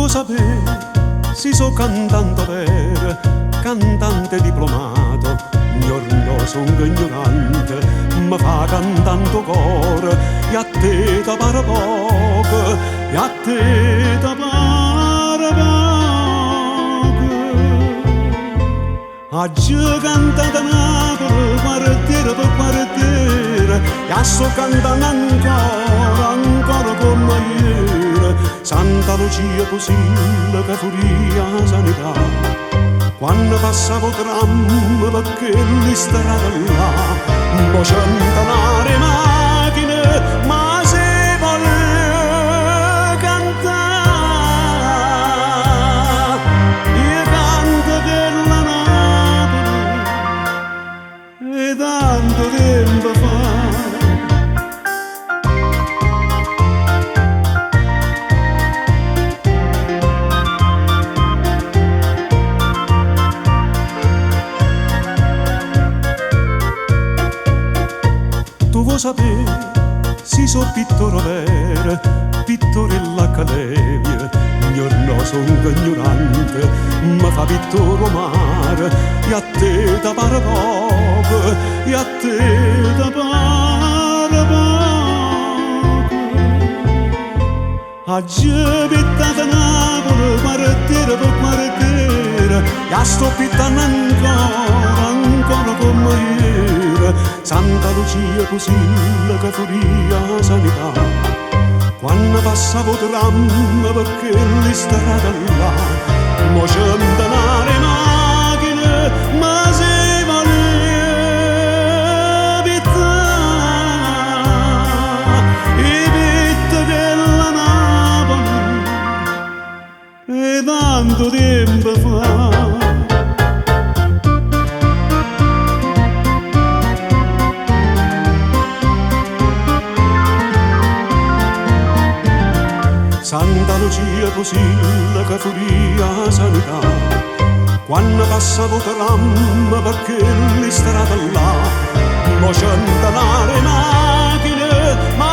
vuoi sapere, si so cantante vero, cantante diplomato, giorno sono ignorante, mi fa cantando coro, e a te da pare poco, e a te da pare poco. Oggi canta da Napoli, quartiere per quartiere, e sto cantando ancora come ieri. Santa Lucia Posillo che furia sanità, quando passavo tram perché li strada là, un po' centenare macchine, ma se vuole cantare, io canto della Napoli, e tanto tempo fa. Tu vuoi sapere, si so pittore vero, pittore all'accademia, giorno sono ignorante, ma fa pittore mare, e a te da pare poco, e a te da pare poco. Oggi pittata Napoli, quartiere per quartiere, e sto pittando ancora come ieri. Santa Lucia Posillo che furia sanità, quando passavo tram perché li strada là, mo centenare macchine, ma si voleva pittare i pitti della Napoli, e tanto tempo fa. Santa Lucia Posillo che furia sanità, quando passavo tram perché li strada là, mo centenare macchine, ma